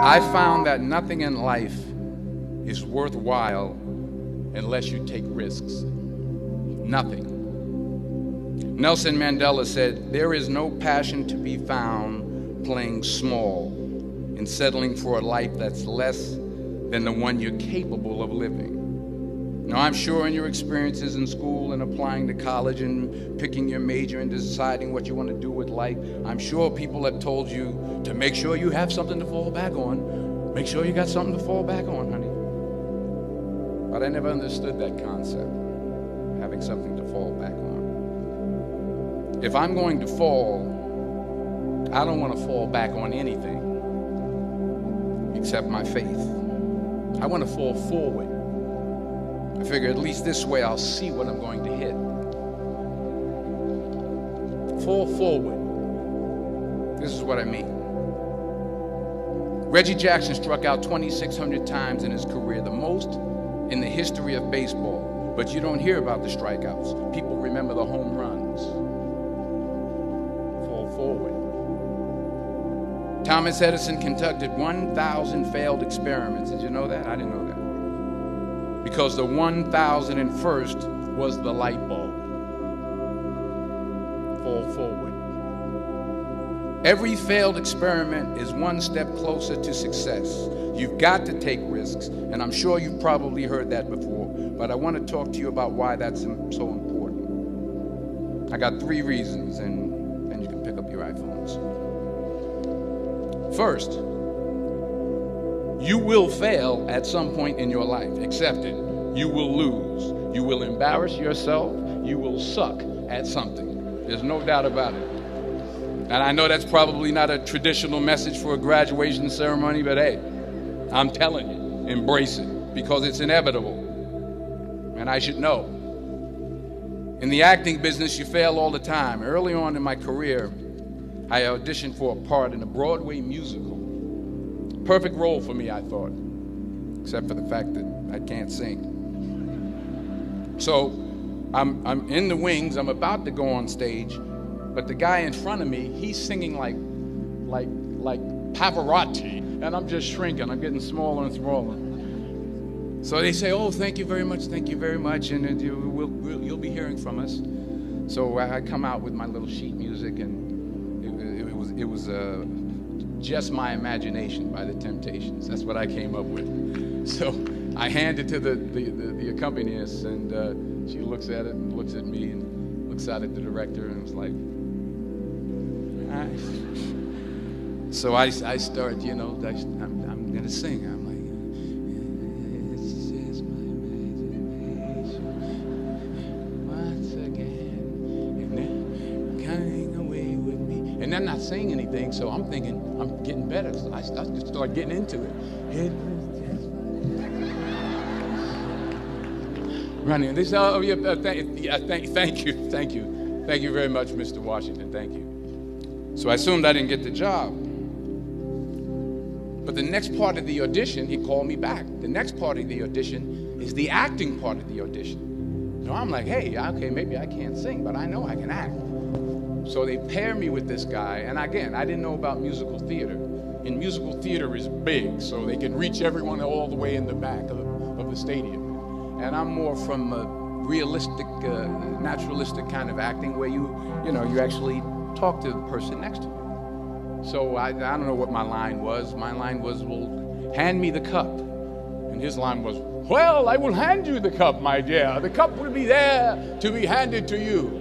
I found that nothing in life is worthwhile unless you take risks. Nothing. Nelson Mandela said, "There is no passion to be found playing small and settling for a life that's less than the one you're capable of living." Now, I'm sure in your experiences in school and applying to college and picking your major and deciding what you want to do with life, I'm sure people have told you to make sure you have something to fall back on. Make sure you got something to fall back on, honey. But I never understood that concept, having something to fall back on. If I'm going to fall, I don't want to fall back on anything except my faith. I want to fall forward. I figure at least this way I'll see what I'm going to hit. Fall forward. This is what I mean. Reggie Jackson struck out 2,600 times in his career, the most in the history of baseball. But you don't hear about the strikeouts. People remember the home runs. Fall forward. Thomas Edison conducted 1,000 failed experiments. Did you know that? I didn't know that. Because the 1,001st was the light bulb. Fall forward. Every failed experiment is one step closer to success. You've got to take risks, and I'm sure you've probably heard that before, but I want to talk to you about why that's so important. I got 3 reasons, and then you can pick up your iPhones. First, you will fail at some point in your life. Accept it. You will lose. You will embarrass yourself. You will suck at something. There's no doubt about it. And I know that's probably not a traditional message for a graduation ceremony, but hey, I'm telling you, embrace it, because it's inevitable. And I should know. In the acting business, you fail all the time. Early on in my career, I auditioned for a part in a Broadway musical. Perfect role for me, I thought, except for the fact that I can't sing. So I'm in the wings, I'm about to go on stage, but the guy in front of me, he's singing like Pavarotti, and I'm just shrinking, I'm getting smaller and smaller. So they say, "Oh, thank you very much, and you'll be hearing from us." So I come out with my little sheet music, and it was Just My Imagination by the Temptations. That's what I came up with. So I hand it to the accompanist, and she looks at it and looks at me and looks out at the director and was like, "All right." So I start, I'm going to sing. I'm like, "It's just my imagination once again, and they're coming away with me." And they're not saying anything, so I'm thinking I'm getting better. So I just start getting into it. Running. They say, "Oh, yeah, thank you very much, Mr. Washington, thank you." So I assumed I didn't get the job. But the next part of the audition, he called me back. The next part of the audition is the acting part of the audition. So I'm like, "Hey, okay, maybe I can't sing, but I know I can act." So they pair me with this guy, and again, I didn't know about musical theater. And musical theater is big, so they can reach everyone all the way in the back of the stadium. And I'm more from a realistic, naturalistic kind of acting where you actually talk to the person next to you. So I don't know what my line was. My line was, "Well, hand me the cup." And his line was, "Well, I will hand you the cup, my dear. The cup will be there to be handed to you."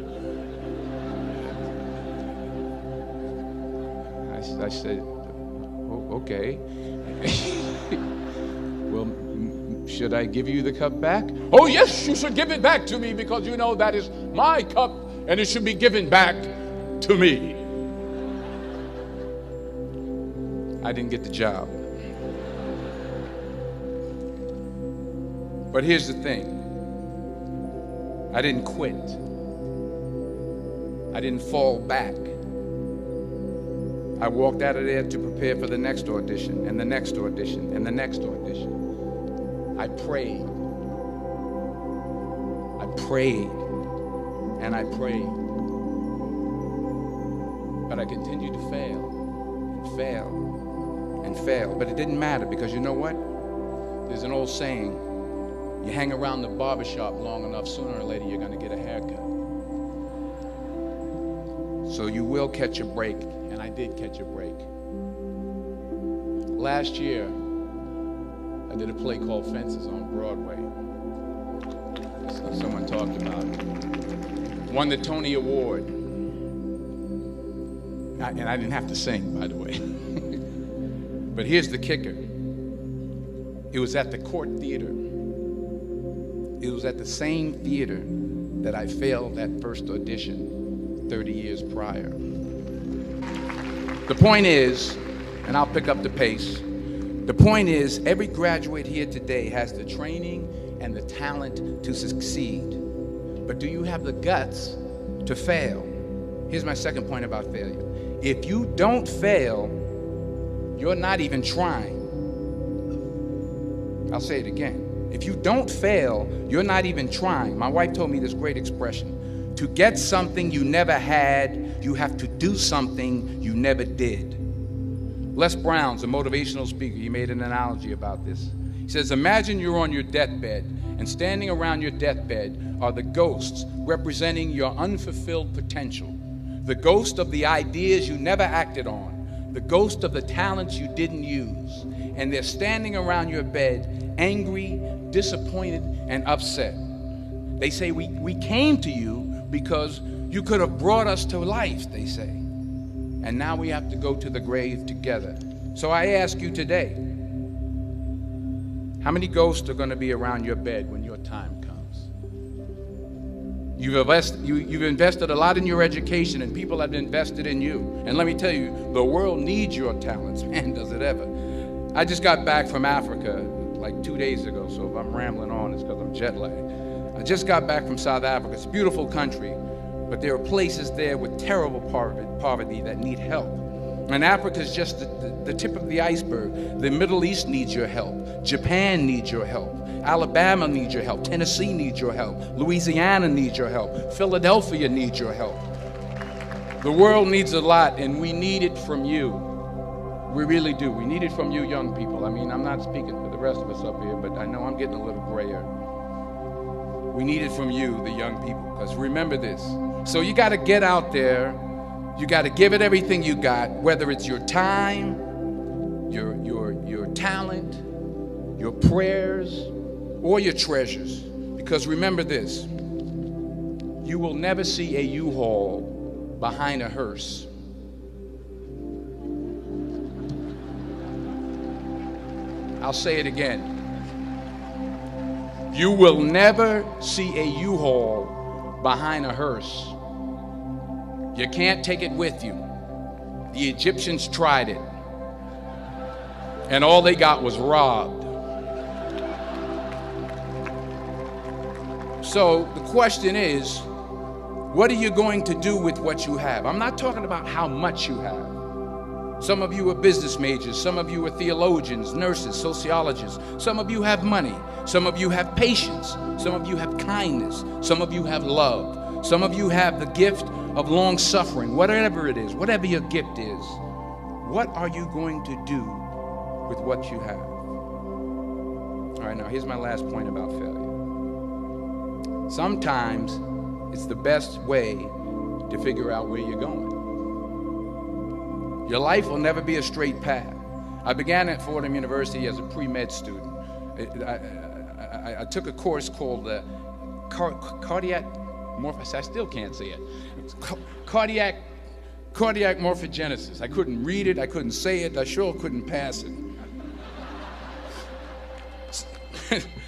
I said, "Oh, okay." "Well, should I give you the cup back?" "Oh, yes, you should give it back to me, because that is my cup, and it should be given back to me." I didn't get the job. But here's the thing. I didn't quit. I didn't fall back. I walked out of there to prepare for the next audition, and the next audition, and the next audition. I prayed. And I prayed. But I continued to fail, and fail, and fail. But it didn't matter because you know what? There's an old saying, you hang around the barbershop long enough, sooner or later you're going to get a haircut. So you will catch a break, and I did catch a break. Last year, I did a play called Fences on Broadway. Someone talked about it. Won the Tony Award. And I didn't have to sing, by the way. But here's the kicker. It was at the Court Theater. It was at the same theater that I failed that first audition 30 years prior. The point is, and I'll pick up the pace, the point is every graduate here today has the training and the talent to succeed. But do you have the guts to fail? Here's my second point about failure. If you don't fail, you're not even trying. I'll say it again. If you don't fail, you're not even trying. My wife told me this great expression. To get something you never had, you have to do something you never did. Les Brown's a motivational speaker. He made an analogy about this. He says, imagine you're on your deathbed, and standing around your deathbed are the ghosts representing your unfulfilled potential. The ghost of the ideas you never acted on. The ghost of the talents you didn't use. And they're standing around your bed, angry, disappointed, and upset. They say, we came to you because you could have brought us to life, they say. And now we have to go to the grave together. So I ask you today, how many ghosts are going to be around your bed when your time comes? You've invested a lot in your education, and people have invested in you. And let me tell you, the world needs your talents. Man, does it ever. I just got back from Africa like 2 days ago, so if I'm rambling on, it's because I'm jet lagged. I just got back from South Africa. It's a beautiful country, but there are places there with terrible poverty that need help. And Africa is just the tip of the iceberg. The Middle East needs your help. Japan needs your help. Alabama needs your help. Tennessee needs your help. Louisiana needs your help. Philadelphia needs your help. The world needs a lot, and we need it from you. We really do. We need it from you young people. I mean, I'm not speaking for the rest of us up here, but I know I'm getting a little grayer. We need it from you, the young people, because remember this. So you got to get out there. You got to give it everything you got, whether it's your time, your talent, your prayers, or your treasures. Because remember this, you will never see a U-Haul behind a hearse. I'll say it again. You will never see a U-Haul behind a hearse. You can't take it with you. The Egyptians tried it, and all they got was robbed. So the question is, what are you going to do with what you have? I'm not talking about how much you have. Some of you are business majors. Some of you are theologians, nurses, sociologists. Some of you have money. Some of you have patience. Some of you have kindness. Some of you have love. Some of you have the gift of long suffering. Whatever it is, whatever your gift is, what are you going to do with what you have? All right, now here's my last point about failure. Sometimes it's the best way to figure out where you're going. Your life will never be a straight path. I began at Fordham University as a pre-med student. I took a course called cardiac I still can't say it. Cardiac morphogenesis. I couldn't read it. I couldn't say it. I sure couldn't pass it.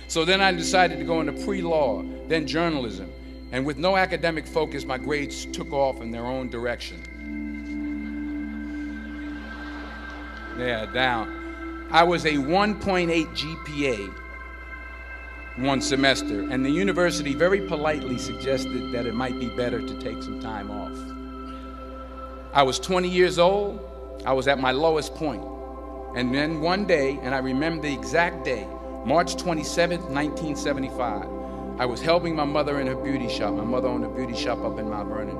So then I decided to go into pre-law, then journalism. And with no academic focus, my grades took off in their own direction. Yeah, down. I was a 1.8 GPA one semester, and the university very politely suggested that it might be better to take some time off. I was 20 years old. I was at my lowest point. And then one day, and I remember the exact day, March 27th, 1975, I was helping my mother in her beauty shop. My mother owned a beauty shop up in Mount Vernon.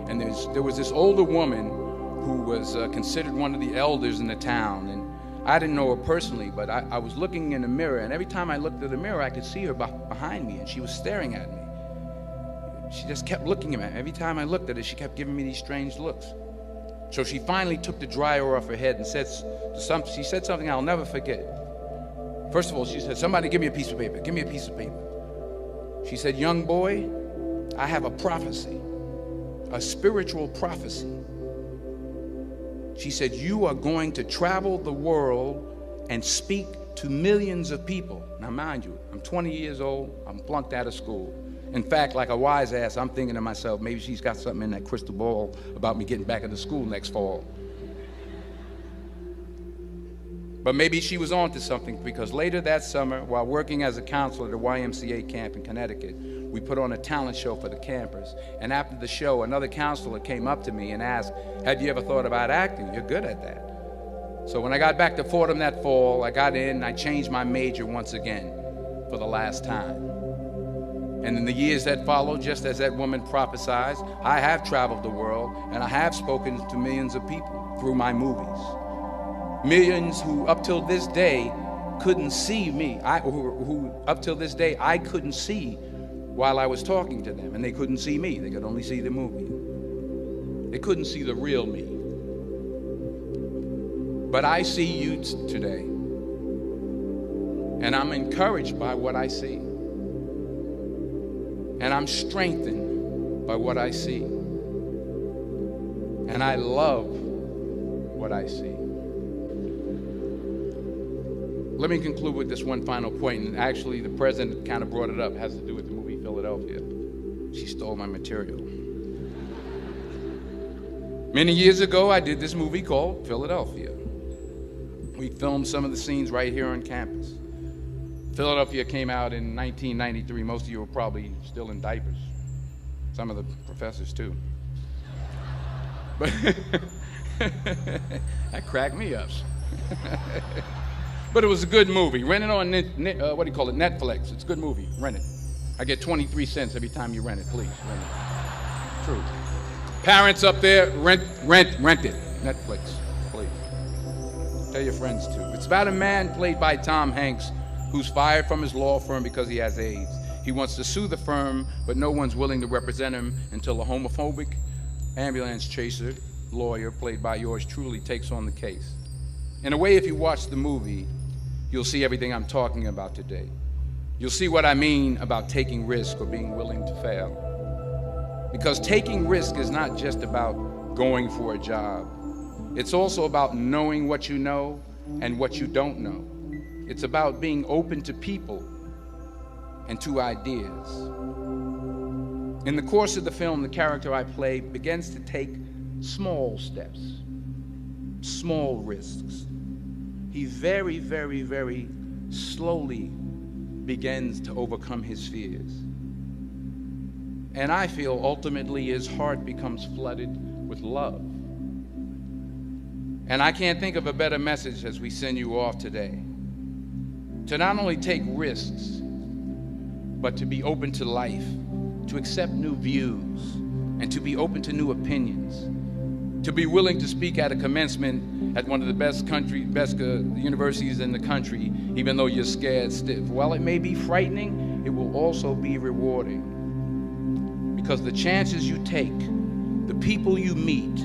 And there was this older woman who was considered one of the elders in the town. And I didn't know her personally, but I was looking in the mirror, and every time I looked at the mirror, I could see her behind me, and she was staring at me. She just kept looking at me. Every time I looked at her, she kept giving me these strange looks. So she finally took the dryer off her head and said something I'll never forget. First of all, she said, "Somebody give me a piece of paper. Give me a piece of paper." She said, "Young boy, I have a prophecy, a spiritual prophecy." She said, "You are going to travel the world and speak to millions of people." Now, mind you, I'm 20 years old. I'm flunked out of school. In fact, like a wise ass, I'm thinking to myself, maybe she's got something in that crystal ball about me getting back into school next fall. But maybe she was on to something, because later that summer, while working as a counselor at a YMCA camp in Connecticut, we put on a talent show for the campers. And after the show, another counselor came up to me and asked, "Have you ever thought about acting? You're good at that." So when I got back to Fordham that fall, I got in and I changed my major once again for the last time. And in the years that followed, just as that woman prophesied, I have traveled the world and I have spoken to millions of people through my movies. Millions who up till this day couldn't see me, who up till this day I couldn't see while I was talking to them, and they couldn't see me. They could only see the movie. They couldn't see the real me. But I see you today, and I'm encouraged by what I see, and I'm strengthened by what I see, and I love what I see. Let me conclude with this one final point, and actually the president kind of brought it up. It has to do with the movie Philadelphia. She stole my material. Many years ago, I did this movie called Philadelphia. We filmed some of the scenes right here on campus. Philadelphia came out in 1993. Most of you were probably still in diapers. Some of the professors too. But that cracked me up. But it was a good movie. Rent it on Netflix. It's a good movie. Rent it. I get 23 cents every time you rent it. Please, rent it. True. Parents up there, rent it. Netflix, please. Tell your friends too. It's about a man played by Tom Hanks who's fired from his law firm because he has AIDS. He wants to sue the firm, but no one's willing to represent him until a homophobic ambulance chaser lawyer, played by yours truly, takes on the case. In a way, if you watch the movie, you'll see everything I'm talking about today. You'll see what I mean about taking risk or being willing to fail. Because taking risk is not just about going for a job. It's also about knowing what you know and what you don't know. It's about being open to people and to ideas. In the course of the film, the character I play begins to take small steps, small risks. He very, very, very slowly begins to overcome his fears. And I feel ultimately his heart becomes flooded with love. And I can't think of a better message as we send you off today. To not only take risks, but to be open to life, to accept new views, and to be open to new opinions. To be willing to speak at a commencement at one of the best universities in the country, even though you're scared stiff. While it may be frightening, it will also be rewarding. Because the chances you take, the people you meet,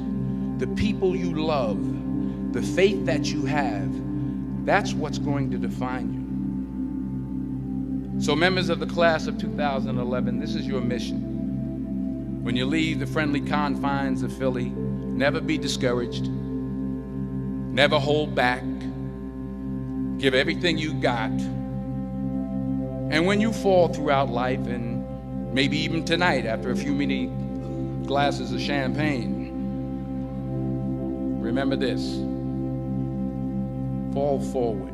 the people you love, the faith that you have, that's what's going to define you. So members of the class of 2011, this is your mission. When you leave the friendly confines of Philly, never be discouraged, never hold back, give everything you got. And when you fall throughout life, and maybe even tonight after a few many glasses of champagne, remember this: fall forward.